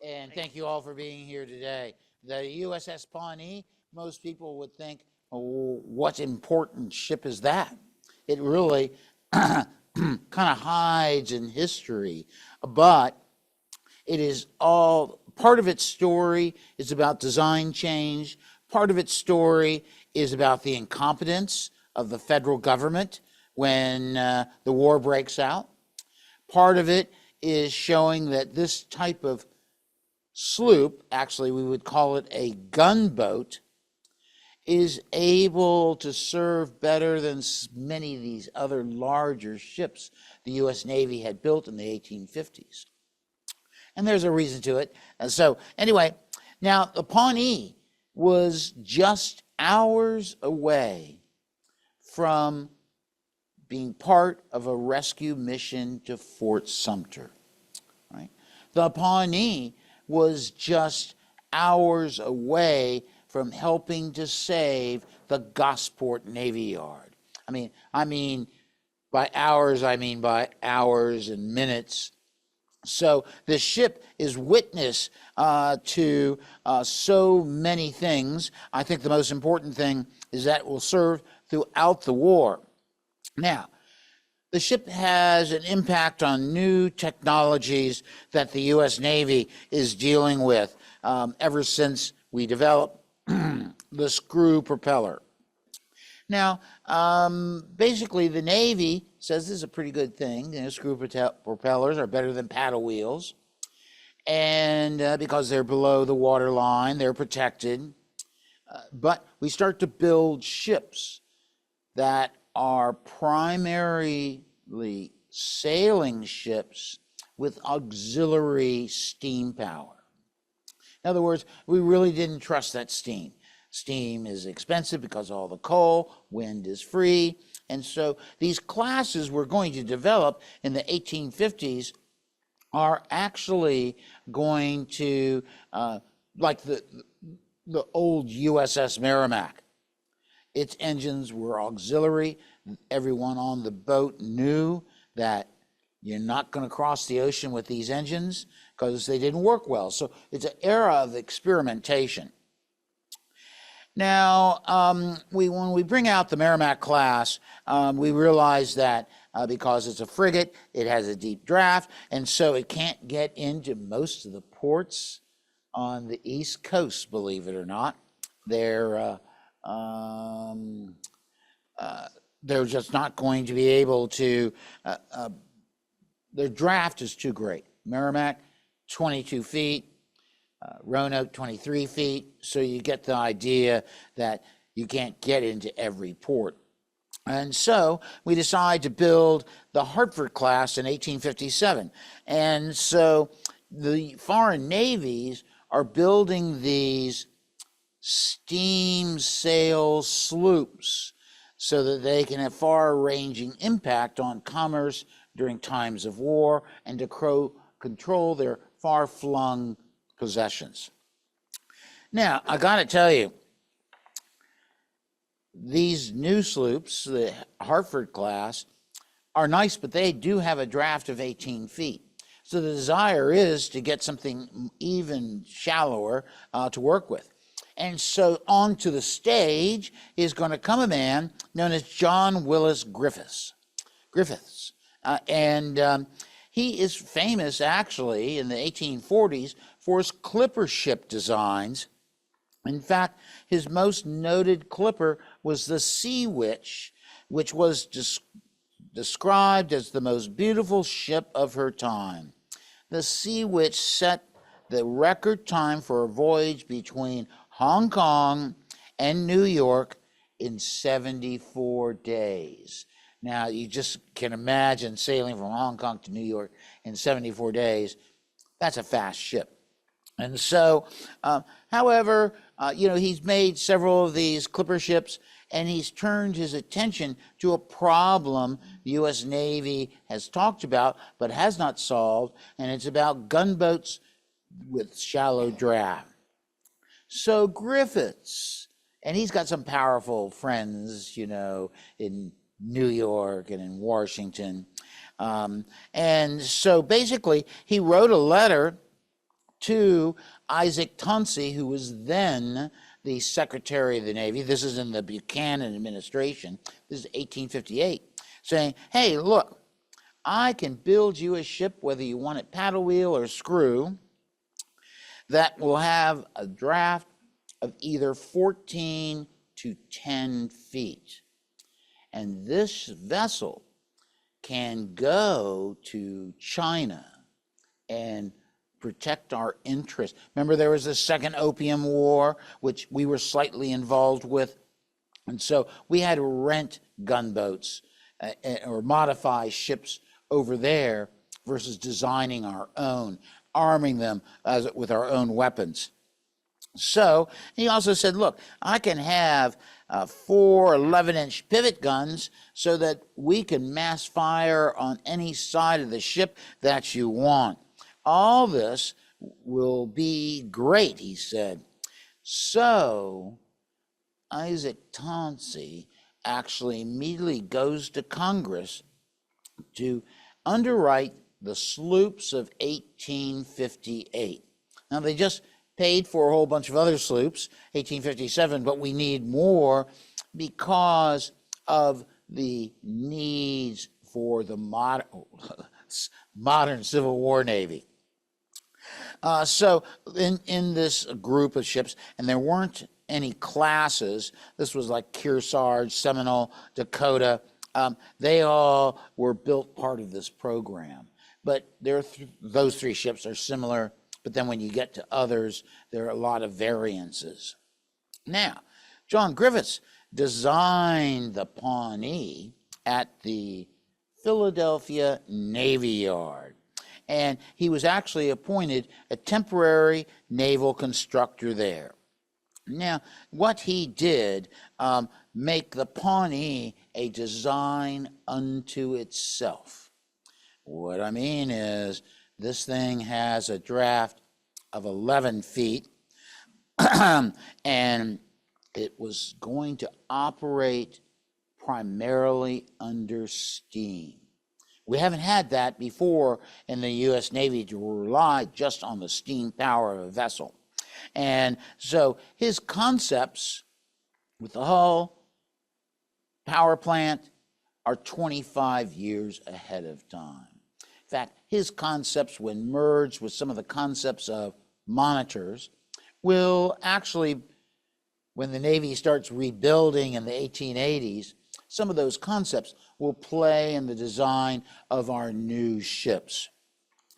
And thank you all for being here today. The USS Pawnee, most people would think, oh, what important ship is that? It really kind of hides in history, but it is all part of its story is about design change. Part of its story is about the incompetence of the federal government when the war breaks out. Part of it is showing that this type of sloop, actually we would call it a gunboat, is able to serve better than many of these other larger ships the U.S. Navy had built in the 1850s. And there's a reason to it. So anyway, now the Pawnee was just hours away from being part of a rescue mission to Fort Sumter, right? The Pawnee was just hours away from helping to save the Gosport Navy Yard. I mean by hours and minutes. So the ship is witness to so many things. I think the most important thing is that it will serve throughout the war. Now, the ship has an impact on new technologies that the U.S. Navy is dealing with ever since we developed the screw propeller. Now, basically, the Navy says this is a pretty good thing. You know, screw propellers are better than paddle wheels. And because they're below the water line, they're protected. But we start to build ships that are primarily sailing ships with auxiliary steam power. In other words, we really didn't trust that steam. Steam is expensive because of all the coal, wind is free, and so these classes we're going to develop in the 1850s are actually going to, like the old USS Merrimack. Its engines were auxiliary. Everyone on the boat knew that you're not going to cross the ocean with these engines because they didn't work well. So it's an era of experimentation. Now, when we bring out the Merrimack class, we realize that because it's a frigate, it has a deep draft, and so it can't get into most of the ports on the East Coast, believe it or not. They're just not going to be able to, their draft is too great. Merrimack, 22 feet, Roanoke, 23 feet, so you get the idea that you can't get into every port. And so we decide to build the Hartford class in 1857. And so the foreign navies are building these steam sail sloops so that they can have far-ranging impact on commerce during times of war and to control their far-flung possessions. Now, I got to tell you, these new sloops, the Hartford class, are nice, but they do have a draft of 18 feet. So the desire is to get something even shallower to work with. And so onto the stage is going to come a man known as John Willis Griffiths. He is famous, actually, in the 1840s for his clipper ship designs. In fact, his most noted clipper was the Sea Witch, which was described as the most beautiful ship of her time. The Sea Witch set the record time for a voyage between Hong Kong and New York in 74 days. Now, you just can imagine sailing from Hong Kong to New York in 74 days. That's a fast ship. And so, however, he's made several of these clipper ships, and he's turned his attention to a problem the U.S. Navy has talked about but has not solved, and it's about gunboats with shallow draft. So Griffiths, and he's got some powerful friends, in New York and in Washington. And so basically, he wrote a letter to Isaac Tonsey, who was then the Secretary of the Navy. This is in the Buchanan administration. This is 1858, saying, hey, look, I can build you a ship, whether you want it paddle wheel or screw, that will have a draft of either 14 to 10 feet. And this vessel can go to China and protect our interests. Remember, there was the Second Opium War, which we were slightly involved with. And so we had to rent gunboats or modify ships over there versus designing our own, arming them with our own weapons. So he also said, look, I can have 4 11-inch pivot guns so that we can mass fire on any side of the ship that you want. All this will be great, he said. So Isaac Tonsey actually immediately goes to Congress to underwrite the sloops of 1858. Now, they just paid for a whole bunch of other sloops, 1857, but we need more because of the needs for the modern Civil War Navy. So in this group of ships, and there weren't any classes, this was like Kearsarge, Seminole, Dakota, they all were built part of this program. But those 3 ships are similar, but then when you get to others, there are a lot of variances. Now, John Griffiths designed the Pawnee at the Philadelphia Navy Yard. And he was actually appointed a temporary naval constructor there. Now, what he did, make the Pawnee a design unto itself. What I mean is, this thing has a draft of 11 feet, and it was going to operate primarily under steam. We haven't had that before in the U.S. Navy, to rely just on the steam power of a vessel. And so his concepts with the hull, power plant, are 25 years ahead of time. In fact, his concepts, when merged with some of the concepts of monitors, will actually, when the Navy starts rebuilding in the 1880s, some of those concepts will play in the design of our new ships.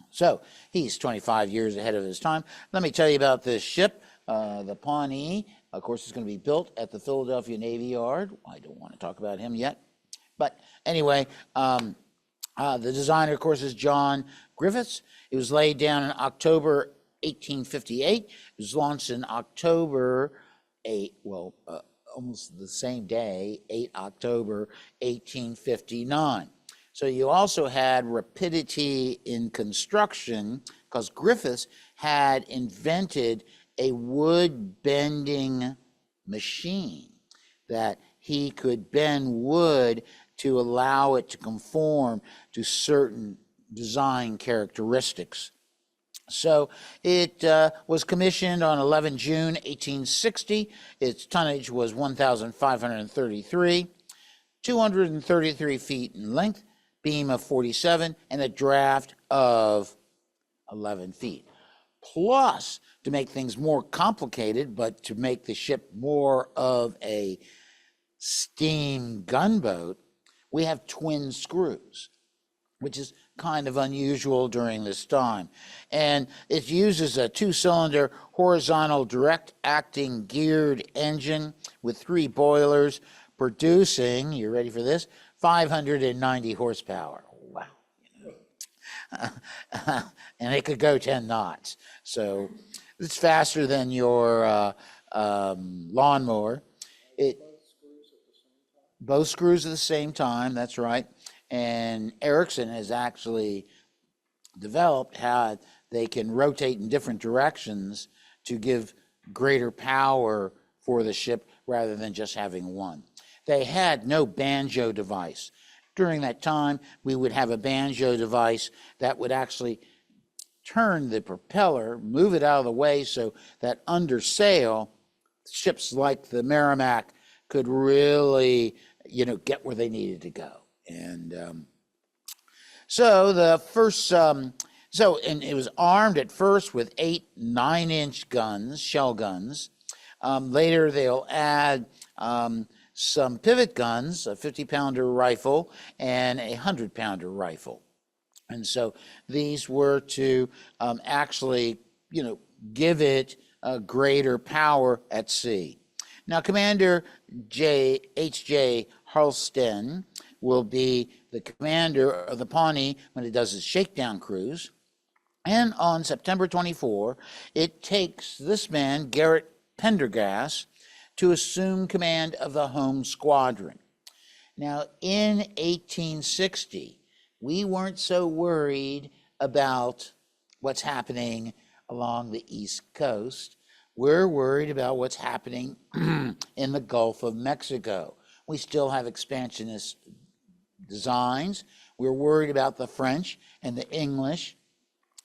So he's 25 years ahead of his time. Let me tell you about this ship, the Pawnee. Of course, it's going to be built at the Philadelphia Navy Yard. I don't want to talk about him yet. But anyway, the designer, of course, is John Griffiths. It was laid down in October 1858. It was launched in October almost the same day, 8 October 1859. So you also had rapidity in construction because Griffiths had invented a wood bending machine that he could bend wood to allow it to conform to certain design characteristics. So it was commissioned on 11 June 1860. Its tonnage was 1,533, 233 feet in length, beam of 47, and a draft of 11 feet. Plus, to make things more complicated, but to make the ship more of a steam gunboat, we have twin screws, which is kind of unusual during this time. And it uses a 2-cylinder horizontal direct-acting geared engine with 3 boilers producing, you ready for this, 590 horsepower. Wow. And it could go 10 knots. So it's faster than your lawnmower. Both screws at the same time, that's right. And Ericsson has actually developed how they can rotate in different directions to give greater power for the ship rather than just having one. They had no banjo device. During that time, we would have a banjo device that would actually turn the propeller, move it out of the way so that under sail, ships like the Merrimack could really, get where they needed to go. And so the first, and it was armed at first with 8 9-inch guns, shell guns. Later they'll add some pivot guns, a 50-pounder rifle and a 100-pounder rifle. And so these were to actually, give it a greater power at sea. Now, Commander H.J. Harleston will be the commander of the Pawnee when it does its shakedown cruise. And on September 24, it takes this man, Garrett Pendergast, to assume command of the home squadron. Now, in 1860, we weren't so worried about what's happening along the East Coast. We're worried about what's happening in the Gulf of Mexico. We still have expansionist designs. We're worried about the French and the English.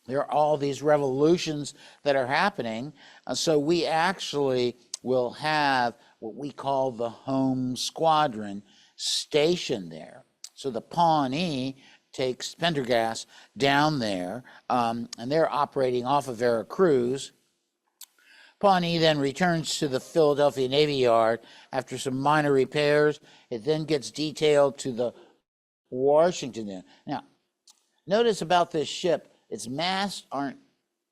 There are all these revolutions that are happening. So we actually will have what we call the home squadron stationed there. So the Pawnee takes Pendergast down there, and they're operating off of Veracruz. Pawnee then returns to the Philadelphia Navy Yard after some minor repairs. It then gets detailed to the Washington. Now, notice about this ship, its masts aren't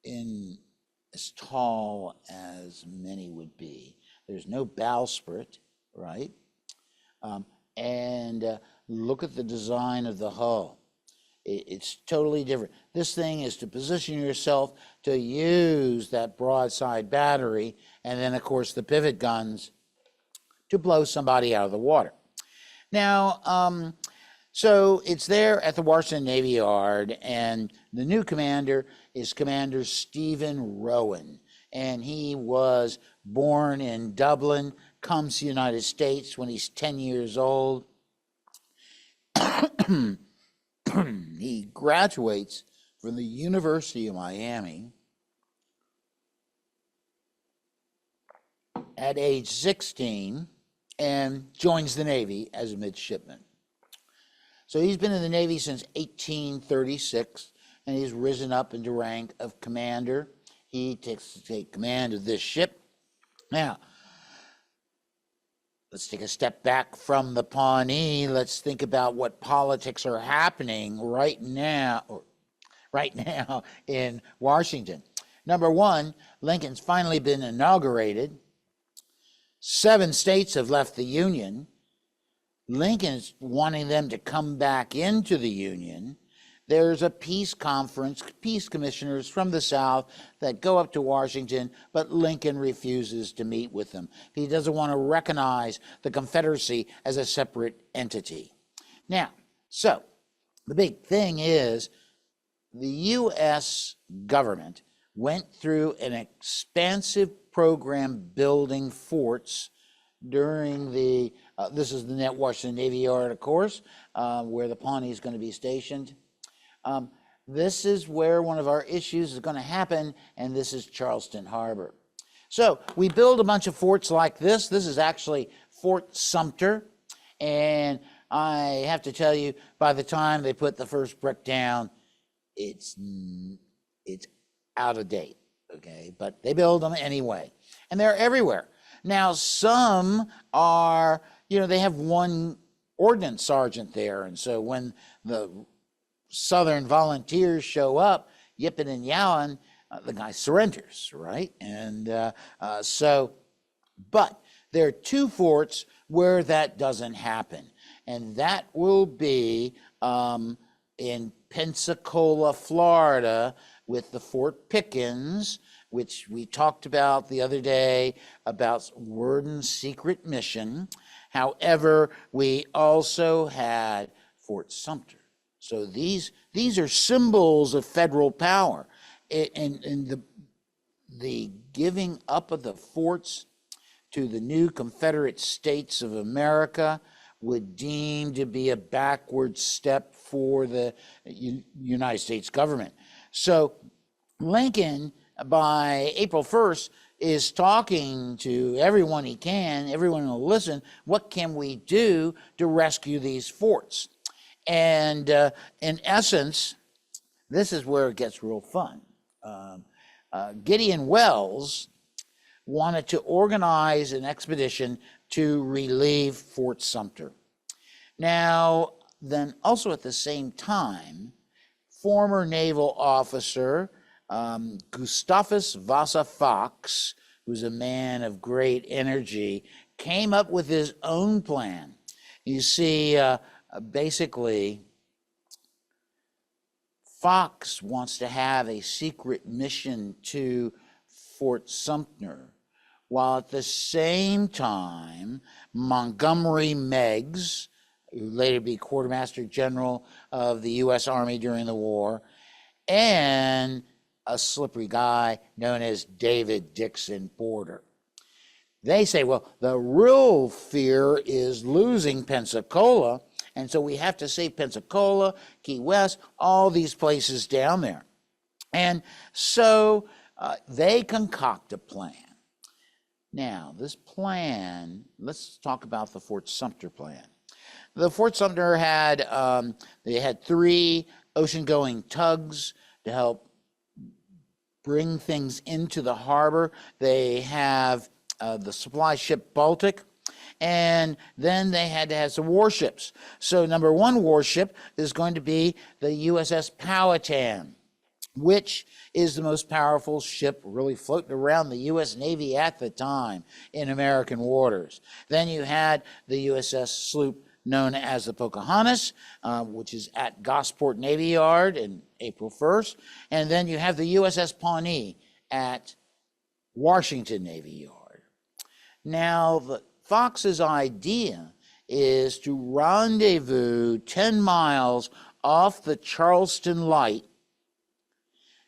as tall as many would be. There's no bowsprit, right? And look at the design of the hull. It's totally different. This thing is to position yourself to use that broadside battery, and then, of course, the pivot guns to blow somebody out of the water. Now, so it's there at the Washington Navy Yard, and the new commander is Commander Stephen Rowan, and he was born in Dublin, comes to the United States when he's 10 years old. He graduates from the University of Miami at age 16 and joins the Navy as a midshipman. So he's been in the Navy since 1836, and he's risen up into rank of commander. He takes command of this ship. Now, let's take a step back from the Pawnee. Let's think about what politics are happening right now in Washington. Number one, Lincoln's finally been inaugurated. 7 states have left the Union. Lincoln's wanting them to come back into the Union. There's a peace conference, peace commissioners from the South that go up to Washington, but Lincoln refuses to meet with them. He doesn't want to recognize the Confederacy as a separate entity. Now, so the big thing is the U.S. government went through an expansive program building forts during the, this is the Washington Navy Yard, of course, where the Pawnee is going to be stationed. This is where one of our issues is going to happen, and this is Charleston Harbor. So we build a bunch of forts like this. This is actually Fort Sumter, and I have to tell you, by the time they put the first brick down, it's out of date, okay? But they build them anyway, and they're everywhere. Now, some are, they have one ordnance sergeant there, and so when the Southern volunteers show up, yipping and yowing, the guy surrenders, right? And but there are 2 forts where that doesn't happen, and that will be in Pensacola, Florida, with the Fort Pickens, which we talked about the other day about Worden's secret mission. However, we also had Fort Sumter. So these are symbols of federal power, and the giving up of the forts to the new Confederate States of America would deem to be a backward step for the United States government. So Lincoln, by April 1st, is talking to everyone he can, everyone will listen. What can we do to rescue these forts? And in essence, this is where it gets real fun. Gideon Welles wanted to organize an expedition to relieve Fort Sumter. Now, then also at the same time, former naval officer Gustavus Vasa Fox, who's a man of great energy, came up with his own plan. You see, basically, Fox wants to have a secret mission to Fort Sumter, while at the same time, Montgomery Meigs, who would later be Quartermaster General of the U.S. Army during the war, and a slippery guy known as David Dixon Porter. They say, well, the real fear is losing Pensacola, and so we have to save Pensacola, Key West, all these places down there. And so they concoct a plan. Now, this plan, let's talk about the Fort Sumter plan. The Fort Sumter had, they had 3 ocean-going tugs to help bring things into the harbor. They have the supply ship Baltic, and then they had to have some warships. So number 1 warship is going to be the USS Powhatan, which is the most powerful ship really floating around the U.S. Navy at the time in American waters. Then you had the USS sloop known as the Pocahontas, which is at Gosport Navy Yard in April 1st. And then you have the USS Pawnee at Washington Navy Yard. Now, Fox's idea is to rendezvous 10 miles off the Charleston Light,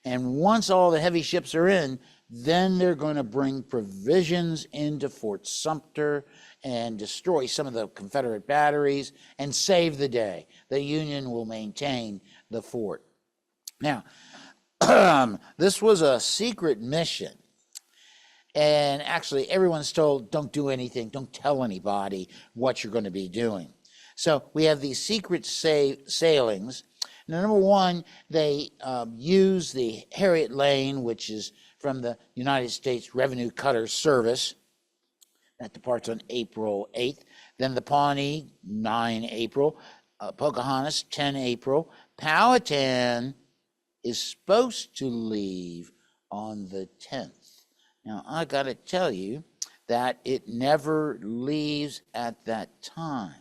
and once all the heavy ships are in, then they're going to bring provisions into Fort Sumter and destroy some of the Confederate batteries and save the day. The Union will maintain the fort. Now, this was a secret mission. And actually, everyone's told, don't do anything, don't tell anybody what you're going to be doing. So we have these secret sailings. Now, number 1, they use the Harriet Lane, which is from the United States Revenue Cutter Service. That departs on April 8th. Then the Pawnee, 9 April. Pocahontas, 10 April. Powhatan is supposed to leave on the 10th. Now, I got to tell you that it never leaves at that time,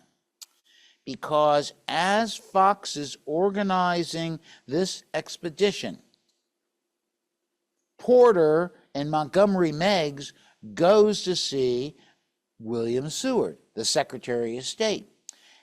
because as Fox is organizing this expedition, Porter and Montgomery Meigs goes to see William Seward, the Secretary of State.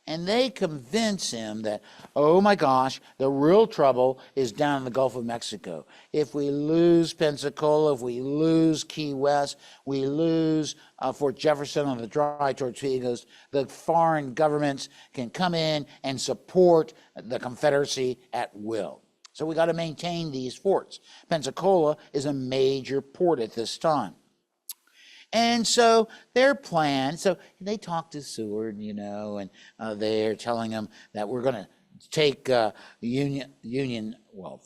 And they convince him that, oh my gosh, the real trouble is down in the Gulf of Mexico. If we lose Pensacola, if we lose Key West, we lose Fort Jefferson on the dry torpedoes, the foreign governments can come in and support the Confederacy at will. So we got to maintain these forts. Pensacola is a major port at this time. And so their plan, so they talk to Seward, you know, and they're telling him that we're going to take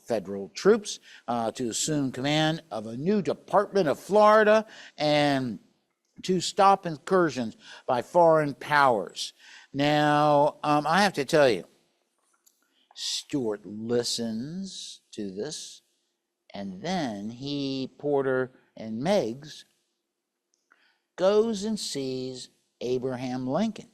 federal troops to assume command of a new department of Florida and to stop incursions by foreign powers. Now, I have to tell you, Stuart listens to this, and then Porter and Meigs goes and sees Abraham Lincoln.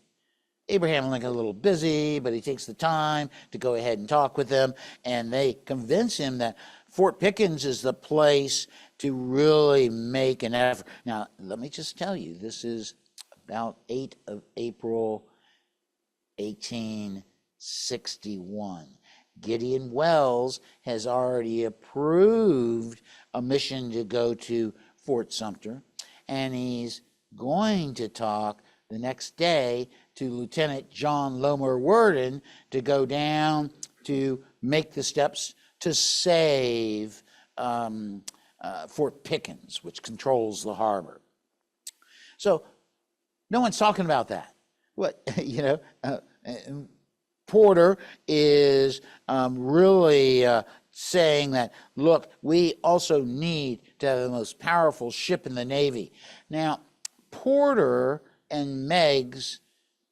Abraham Lincoln a little busy, but he takes the time to go ahead and talk with them, and they convince him that Fort Pickens is the place to really make an effort. Now, let me just tell you, this is about 8 of April, 1861. Gideon Welles has already approved a mission to go to Fort Sumter, and he's going to talk the next day to Lieutenant John Lomer Worden to go down to make the steps to save Fort Pickens, which controls the harbor. So no one's talking about that. What, Porter is really saying that, look, we also need to have the most powerful ship in the Navy. Now, Porter and Meigs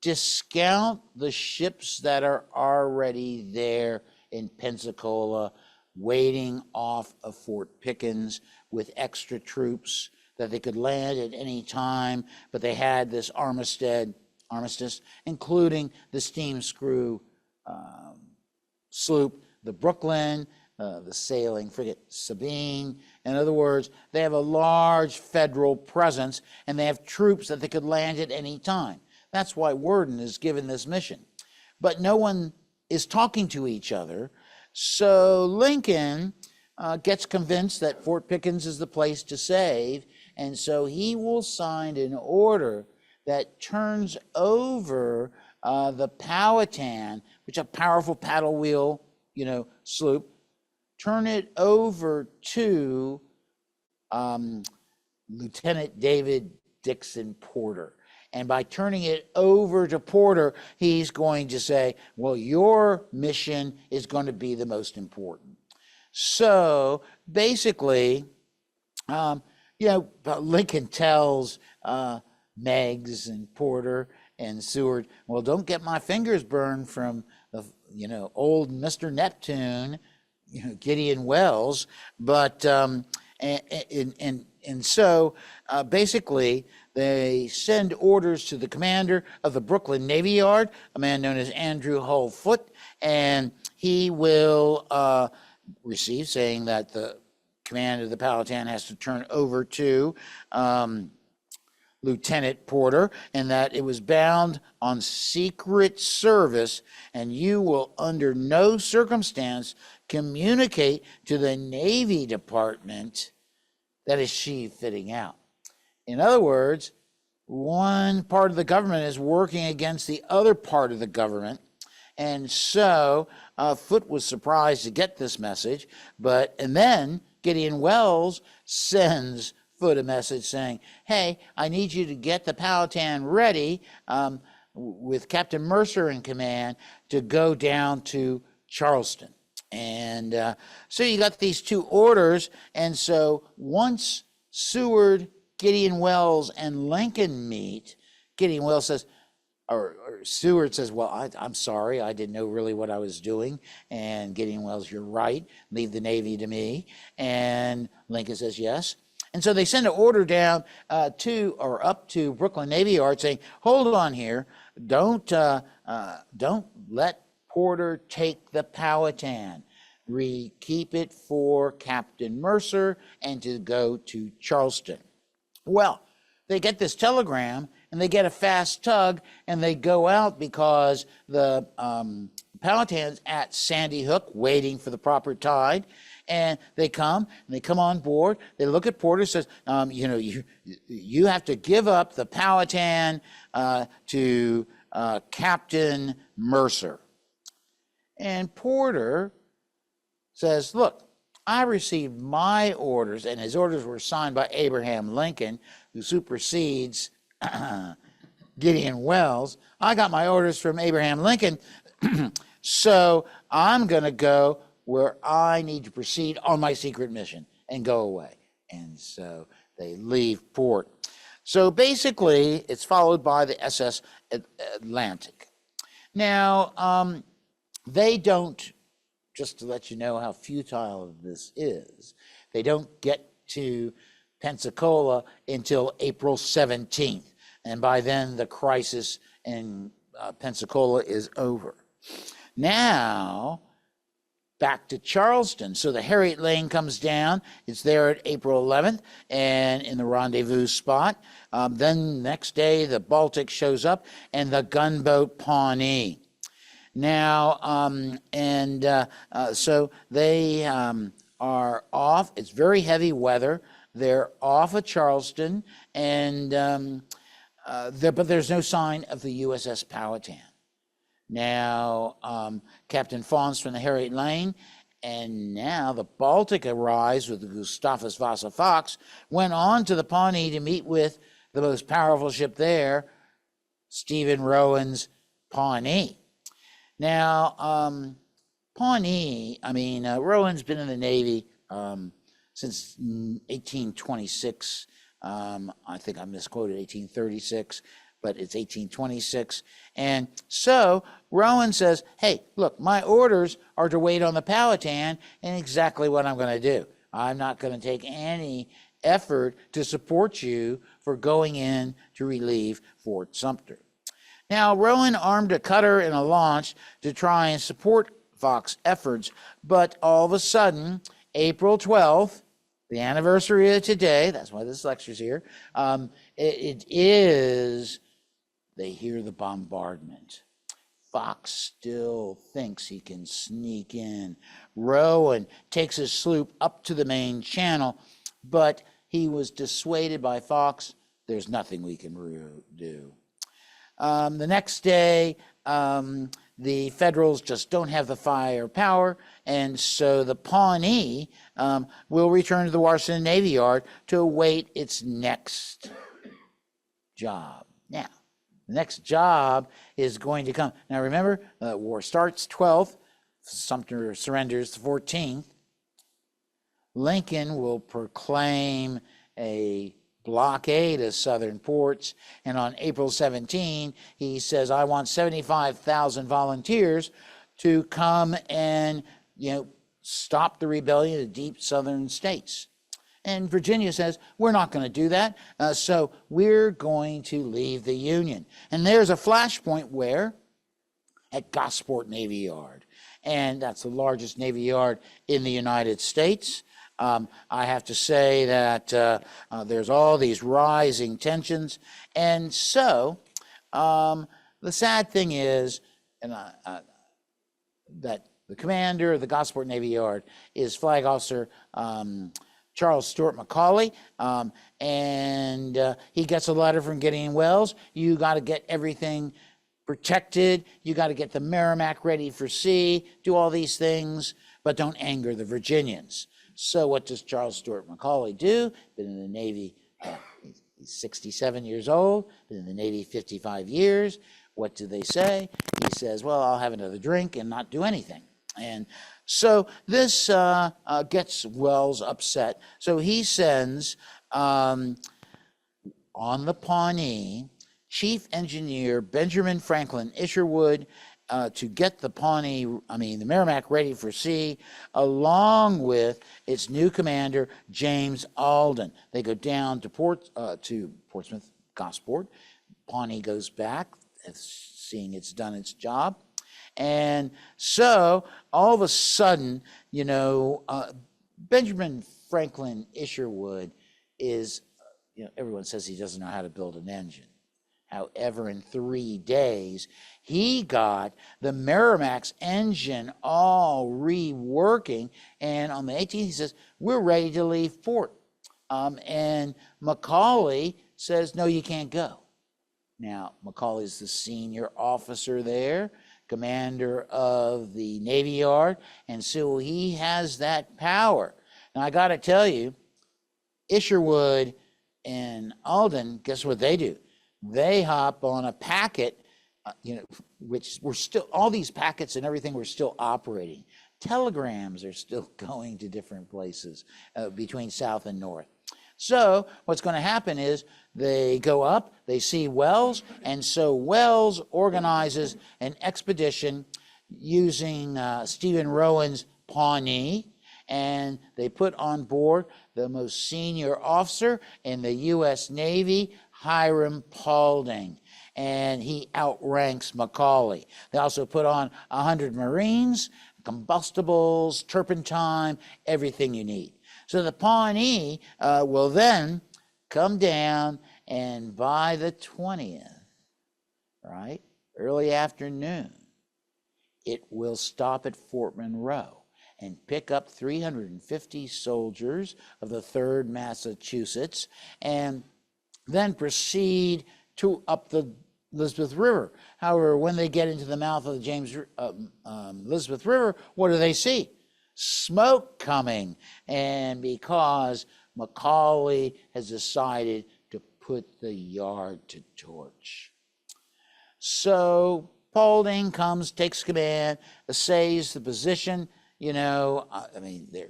discount the ships that are already there in Pensacola, waiting off of Fort Pickens with extra troops that they could land at any time, but they had this armistice, including the steam screw sloop, the Brooklyn, the sailing frigate Sabine. In other words, they have a large federal presence, and they have troops that they could land at any time. That's why Worden is given this mission. But no one is talking to each other, so Lincoln gets convinced that Fort Pickens is the place to save, and so he will sign an order that turns over the Powhatan, which is a powerful paddle wheel, sloop, turn it over to Lieutenant David Dixon Porter. And by turning it over to Porter, he's going to say, well, your mission is going to be the most important. So basically, Lincoln tells Meigs and Porter and Seward, well, don't get my fingers burned from the, old Mr. Neptune, Gideon Wells, but so basically they send orders to the commander of the Brooklyn Navy Yard, a man known as Andrew Hull Foote, and he will receive, saying that the command of the Powhatan has to turn over to Lieutenant Porter, and that it was bound on secret service, and you will under no circumstance communicate to the Navy Department that is she fitting out. In other words, one part of the government is working against the other part of the government, and so Foote was surprised to get this message, and then Gideon Wells sends Foote a message saying, hey, I need you to get the Powhatan ready with Captain Mercer in command to go down to Charleston. And so you got these two orders, and so once Seward, Gideon Wells, and Lincoln meet, Gideon Wells says, or Seward says, well, I'm sorry, I didn't know really what I was doing. And Gideon Wells, you're right, leave the Navy to me. And Lincoln says, yes. And so they send an order down up to Brooklyn Navy Yard saying, hold on here, don't let Porter take the Powhatan. Keep it for Captain Mercer and to go to Charleston. Well, they get this telegram and they get a fast tug and they go out because the Powhatan's at Sandy Hook waiting for the proper tide. And they come on board. They look at Porter, says, you have to give up the Powhatan to Captain Mercer. And Porter says, look, I received my orders, and his orders were signed by Abraham Lincoln, who supersedes Gideon Wells. I got my orders from Abraham Lincoln, so I'm going to go where I need to proceed on my secret mission and go away. And so they leave port. So basically, it's followed by the SS Atlantic. Now, they don't, just to let you know how futile this is, they don't get to Pensacola until April 17th. And by then, the crisis in Pensacola is over. Now, back to Charleston. So the Harriet Lane comes down. It's there at April 11th and in the rendezvous spot. Then next day, the Baltic shows up and the gunboat Pawnee. Now, so they are off. It's very heavy weather. They're off of Charleston, and but there's no sign of the USS Powhatan. Now, Captain Fawns from the Harriet Lane And now the Baltic arrives with Gustavus Vasa Fox, went on to the Pawnee to meet with the most powerful ship there, Stephen Rowan's Pawnee. Now, Pawnee, Rowan's been in the Navy since 1826. I think I misquoted 1836, but it's 1826. And so Rowan says, hey, look, my orders are to wait on the Powhatan, and exactly what I'm going to do. I'm not going to take any effort to support you for going in to relieve Fort Sumter. Now, Rowan armed a cutter and a launch to try and support Fox's efforts, but all of a sudden, April 12th, the anniversary of today, that's why this lecture's here, they hear the bombardment. Fox still thinks he can sneak in. Rowan takes his sloop up to the main channel, but he was dissuaded by Fox. There's nothing we can do. The next day, the Federals just don't have the firepower, and so the Pawnee will return to the Washington Navy Yard to await its next job. Now, the next job is going to come. Now, remember, the war starts 12th. Sumter surrenders the 14th. Lincoln will proclaim a blockade of southern ports, and on April 17, he says, I want 75,000 volunteers to come and, stop the rebellion of deep southern states. And Virginia says, we're not going to do that, so we're going to leave the Union. And there's a flashpoint where? At Gosport Navy Yard. And that's the largest Navy Yard in the United States. I have to say that there's all these rising tensions. And so the sad thing is that the commander of the Gosport Navy Yard is Flag Officer Charles Stuart Macaulay, and he gets a letter from Gideon Welles. You got to get everything protected. You got to get the Merrimack ready for sea, do all these things, but don't anger the Virginians. So what does Charles Stuart Macaulay do? Been in the Navy, he's 67 years old, been in the Navy 55 years. What do they say? He says, well, I'll have another drink and not do anything. And so this gets Welles upset. So he sends on the Pawnee Chief Engineer Benjamin Franklin Isherwood to get the the Merrimack ready for sea, along with its new commander, James Alden. They go down to Portsmouth, Gosport. Pawnee goes back, seeing it's done its job. And so all of a sudden, Benjamin Franklin Isherwood is, everyone says he doesn't know how to build an engine. However, in 3 days, he got the Merrimack's engine all reworking. And on the 18th, he says, we're ready to leave port. And Macaulay says, no, you can't go. Now, Macaulay's the senior officer there, commander of the Navy Yard, and so he has that power. Now, I got to tell you, Isherwood and Alden, guess what they do? They hop on a packet, which we're still, all these packets and everything were still operating. Telegrams are still going to different places between south and north. So what's going to happen is they go up, they see Welles, and so Welles organizes an expedition using Stephen Rowan's Pawnee, and they put on board the most senior officer in the U.S. Navy, Hiram Paulding, and he outranks Macaulay. They also put on 100 Marines, combustibles, turpentine, everything you need. So the Pawnee will then come down, and by the 20th, right, early afternoon, it will stop at Fort Monroe and pick up 350 soldiers of the 3rd Massachusetts, and then proceed up the Elizabeth River. However, when they get into the mouth of the Elizabeth River, what do they see? smoke coming, and because Macaulay has decided to put the yard to torch. So Paulding comes, takes command, assays the position. Their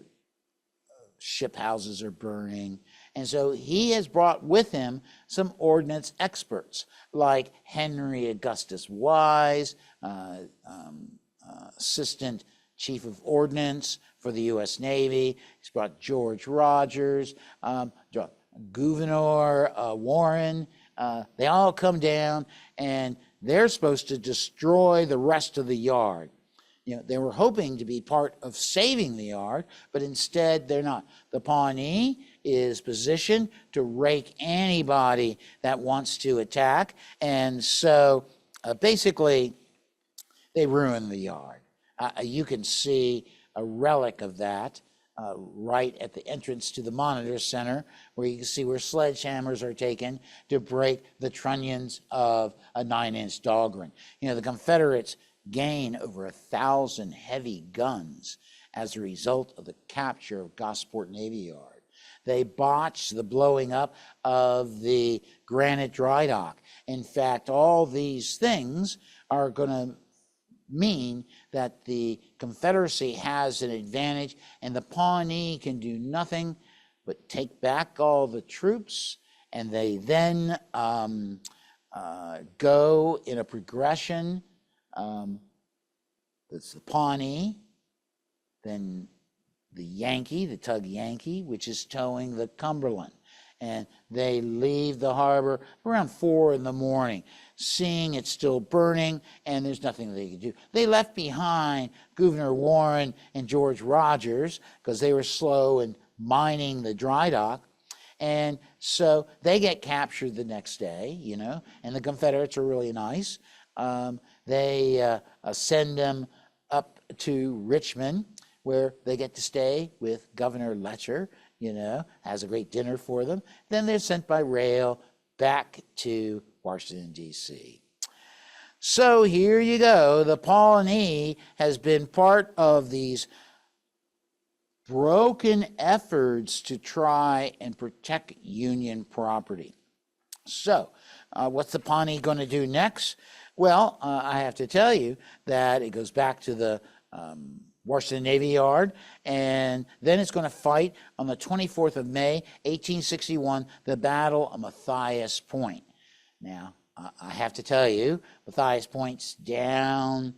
ship houses are burning. And so he has brought with him some ordnance experts like Henry Augustus Wise, Assistant Chief of Ordnance for the U.S. Navy. He's brought George Rogers, Gouverneur Warren. They all come down, and they're supposed to destroy the rest of the yard. They were hoping to be part of saving the yard, but instead they're not. The Pawnee is positioned to rake anybody that wants to attack, and so basically they ruin the yard. You can see a relic of that right at the entrance to the Monitor Center, where you can see where sledgehammers are taken to break the trunnions of a 9-inch dog ring. The Confederates gain over 1,000 heavy guns as a result of the capture of Gosport Navy Yard. They botch the blowing up of the Granite Dry Dock. In fact, all these things are going to mean that the Confederacy has an advantage, and the Pawnee can do nothing but take back all the troops, and they then go in a progression. That's the Pawnee, then the tug Yankee, which is towing the Cumberland. And they leave the harbor around 4 in the morning, seeing it's still burning, and there's nothing they can do. They left behind Gouverneur Warren and George Rogers because they were slow in mining the dry dock. And so they get captured the next day, and the Confederates are really nice. They send them up to Richmond, where they get to stay with Governor Letcher, has a great dinner for them. Then they're sent by rail back to Washington, D.C. So here you go. The Pawnee has been part of these broken efforts to try and protect Union property. So what's the Pawnee going to do next? Well, I have to tell you that it goes back to the Washington Navy Yard, and then it's going to fight on the 24th of May, 1861, the Battle of Matthias Point. Now, I have to tell you, Matthias Point's down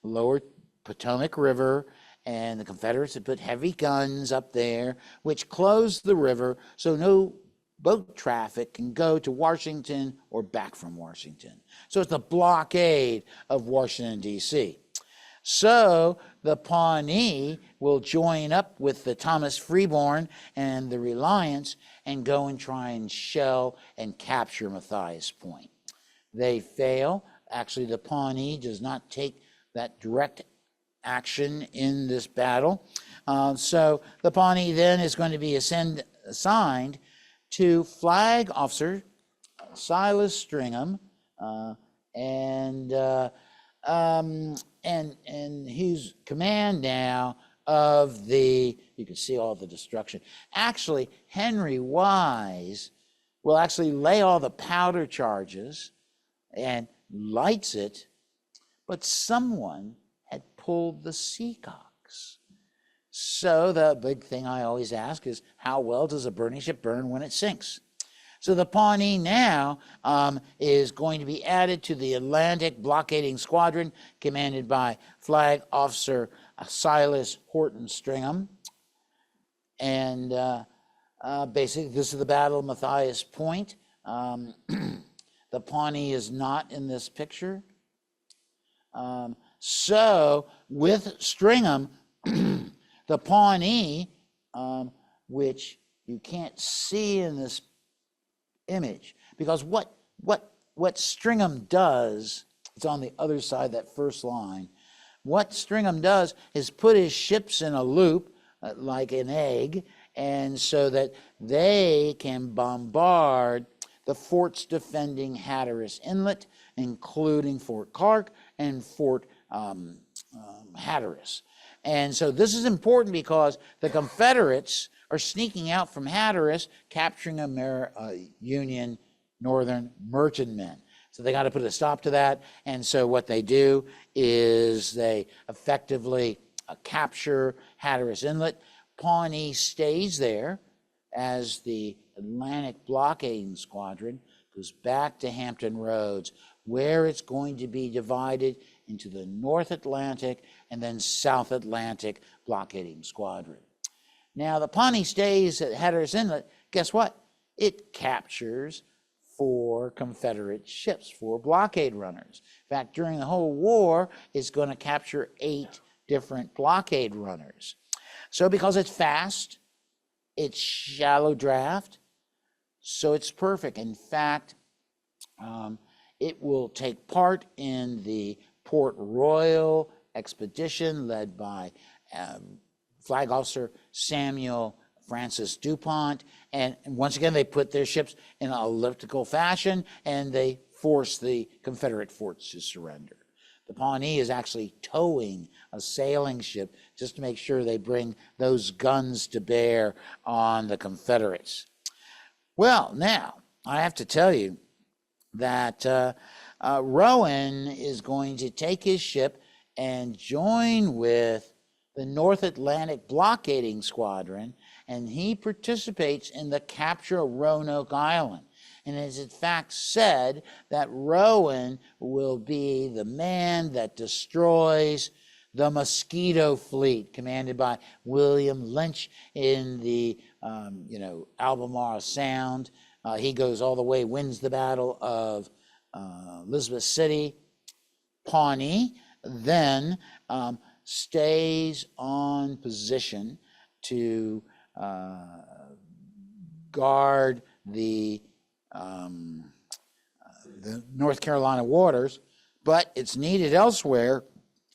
lower Potomac River, and the Confederates had put heavy guns up there, which closed the river, so no boat traffic can go to Washington or back from Washington. So it's the blockade of Washington, D.C. So the Pawnee will join up with the Thomas Freeborn and the Reliance and go and try and shell and capture Matthias Point. They fail. Actually, the Pawnee does not take that direct action in this battle. So the Pawnee then is going to be assigned to Flag Officer Silas Stringham, and he's command now of the, you can see all the destruction. Actually, Henry Wise will actually lay all the powder charges and lights it, but someone had pulled the seacocks. So the big thing I always ask is, how well does a burning ship burn when it sinks? So the Pawnee now is going to be added to the Atlantic blockading squadron commanded by Flag Officer Silas Horton Stringham. And basically, this is the Battle of Matthias Point. The Pawnee is not in this picture. So with Stringham, the Pawnee, which you can't see in this image, because what Stringham does, it's on the other side, that first line. What Stringham does is put his ships in a loop like an egg, and so that they can bombard the forts defending Hatteras Inlet, including Fort Clark and Fort Hatteras. And so this is important because the Confederates are sneaking out from Hatteras, capturing Union Northern merchantmen. So they got to put a stop to that. And so what they do is they effectively capture Hatteras Inlet. Pawnee stays there as the Atlantic blockading squadron goes back to Hampton Roads, where it's going to be divided into the North Atlantic and then South Atlantic blockading squadron. Now, the Pawnee stays at Hatteras Inlet. Guess what? It captures 4 Confederate ships, 4 blockade runners. In fact, during the whole war, it's going to capture 8 different blockade runners. So because it's fast, it's shallow draft, so it's perfect. In fact, it will take part in the Port Royal expedition led by Flag Officer Samuel Francis DuPont. And once again, they put their ships in an elliptical fashion, and they force the Confederate forts to surrender. The Pawnee is actually towing a sailing ship just to make sure they bring those guns to bear on the Confederates. Well, now, I have to tell you that Rowan is going to take his ship and join with the North Atlantic blockading squadron, and he participates in the capture of Roanoke Island. And it is in fact said that Rowan will be the man that destroys the Mosquito Fleet, commanded by William Lynch in the Albemarle Sound. He goes all the way, wins the Battle of Elizabeth City. Pawnee then stays on position to guard the North Carolina waters, but it's needed elsewhere,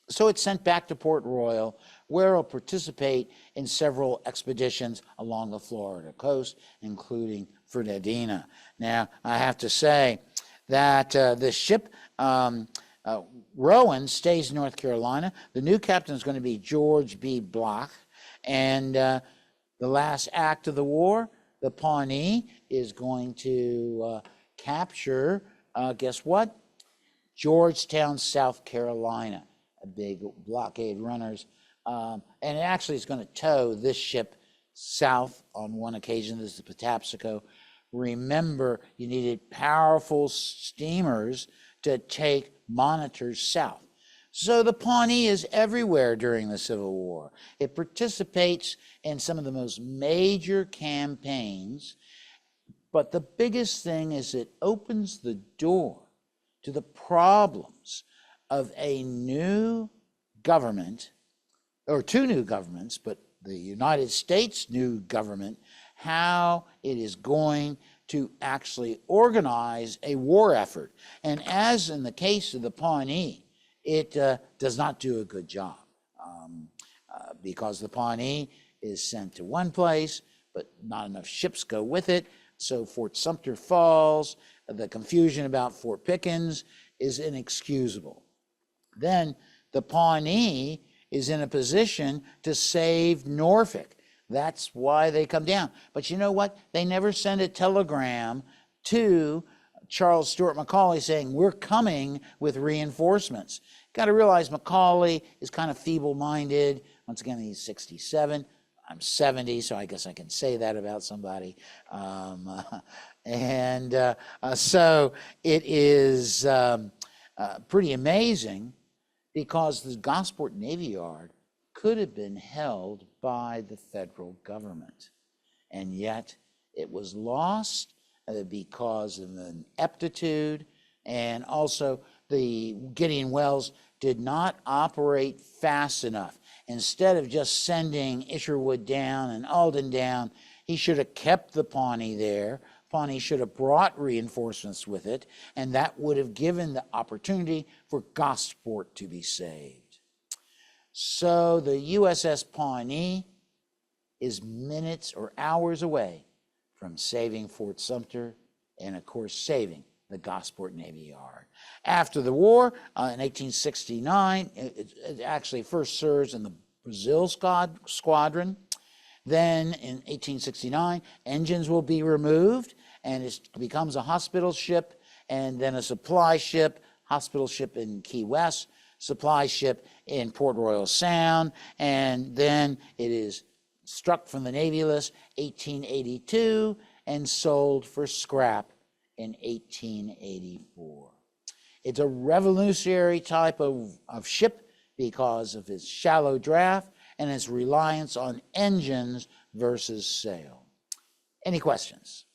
so it's sent back to Port Royal, where it'll participate in several expeditions along the Florida coast, including Fernandina. Now, I have to say that the ship Rowan stays in North Carolina. The new captain is going to be George B. Block, and the last act of the war, the Pawnee is going to capture, guess what? Georgetown, South Carolina, a big blockade runners. And it actually is going to tow this ship south on one occasion. This is the Patapsco. Remember, you needed powerful steamers to take monitors south. So the Pawnee is everywhere during the Civil War. It participates in some of the most major campaigns, but the biggest thing is it opens the door to the problems of a new government, or 2 new governments, but the United States new government, how it is going to actually organize a war effort. And as in the case of the Pawnee, it does not do a good job because the Pawnee is sent to one place, but not enough ships go with it. So Fort Sumter falls. The confusion about Fort Pickens is inexcusable. Then the Pawnee is in a position to save Norfolk. That's why they come down. But you know what? They never send a telegram to Charles Stuart Macaulay saying, we're coming with reinforcements. Got to realize Macaulay is kind of feeble-minded. Once again, he's 67. I'm 70, so I guess I can say that about somebody. So it is pretty amazing, because the Gosport Navy Yard could have been held by the federal government. And yet it was lost because of an ineptitude, and also the Gideon Wells did not operate fast enough. Instead of just sending Isherwood down and Alden down, he should have kept the Pawnee there. Pawnee should have brought reinforcements with it, and that would have given the opportunity for Gosport to be saved. So the USS Pawnee is minutes or hours away from saving Fort Sumter and, of course, saving the Gosport Navy Yard. After the war, in 1869, it actually first serves in the Brazil Squadron. Then in 1869, engines will be removed and it becomes a hospital ship, and then a supply ship, hospital ship in Key West, supply ship in Port Royal Sound, and then it is struck from the Navy list 1882 and sold for scrap in 1884. It's a revolutionary type of ship because of its shallow draft and its reliance on engines versus sail. Any questions?